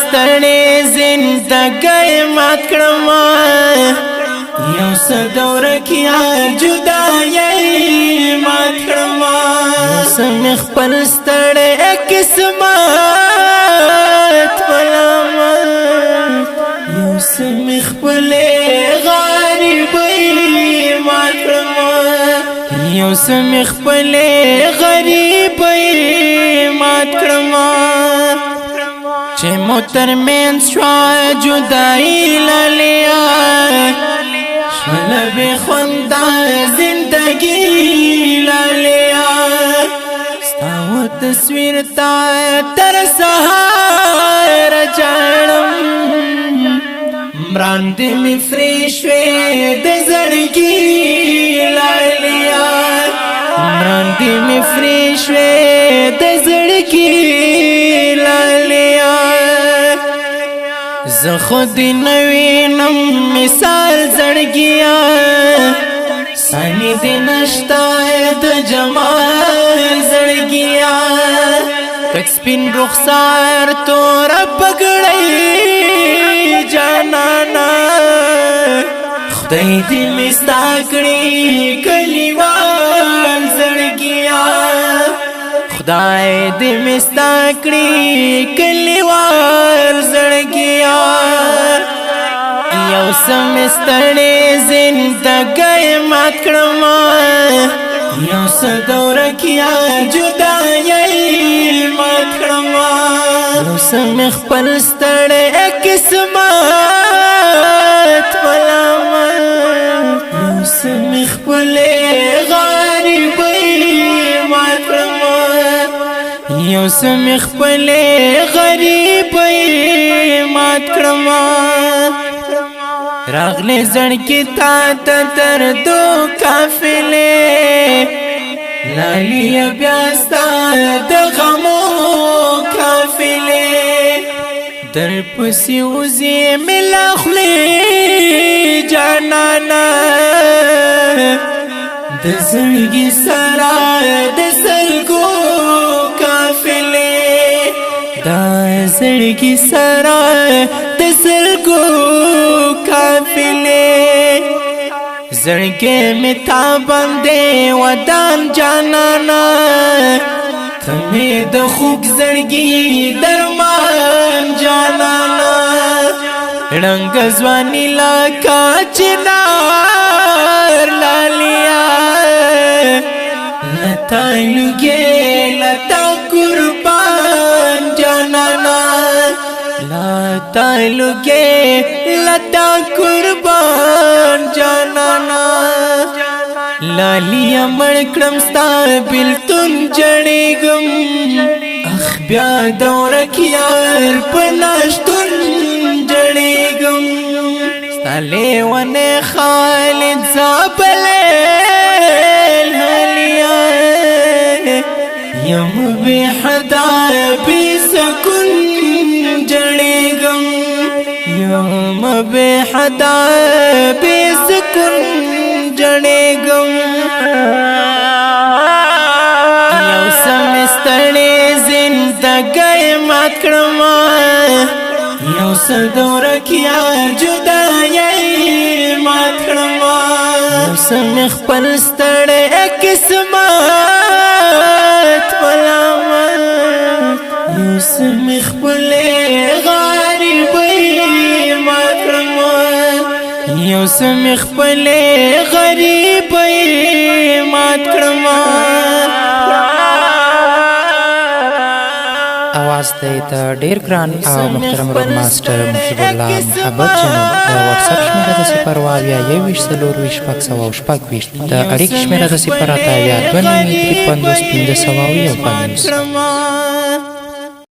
ستړې زندګۍ مات کړما یو څه دوره کې جدایي مات کړما یو څه مې خپل ستړې قسمت ولما یو څه مې خپلې غریبۍ مات کړما یو څه مې خپلې غریبۍ مات کړما چې مو ترمنځ شوه جدایي لالیا شوله بې خونده زندګي لالیا ستا و تصویر ته تر سهار ژاړم مراندې مې فرې شوې د زړګي لالیا مراندې مې فرې شوې د زړګي لالیا زه خود نه وینم مثال زړګیا سانی دې نشته د جمال زړګیا تک سپین رخسار تور پګړی جانانا خدای دې مې ستا کړې کلیوال زړګیا خدای دې مې ستا کړې کلیوال زړګیا یو څه مې ستړې زندګۍ مات کړما یو څه دوره کې جدایي مات کړما یو څه مې خپل ستړې قسمت ولما یو څه مې خپلې غریبۍ مات کړما یو څه مې خپلې غریبۍ مات کړما راغلې زړګي تا ته تر دو قافلې لالیا بیا ستا د غمو قافلې در پسې وځې مې له خولې جانانا د زړګي سره د سلګو قافلې دا زړګي سره د سلګو قافلې زړګې مې تا باندې ودان جانانا ته مې د خوږ زړګي درمان جانانا ړنګ ځواني لکه چنار لالیا لتا لږې لتا قربان جانانا لتا لږې لتا قربان جانانا لالیا مړ کړم ستا بلتون جړېږم اخ بیا دوره کې یار په ناشتون جړېږم ستا لیونی خالد زابلی لالیا یم بې حدا بې سکون جړېږم یم بې حدا بې سکون جړېږم یو څه مې ستړې زندګۍ مات کړما یو څه دوره کې جدایي مات کړما یو څه مې خپل ستړې قسمت ولما یو څه مې خپلې غریبۍ مات کړما یو څه مې خپلې غریبۍ مات کړما आवाज ته ډیر ګران او محترم روډ ماستر محب الله محبت جنوب د واتس اپ شمیره د 02424 د اړیک شمیره د 0 29 350 1501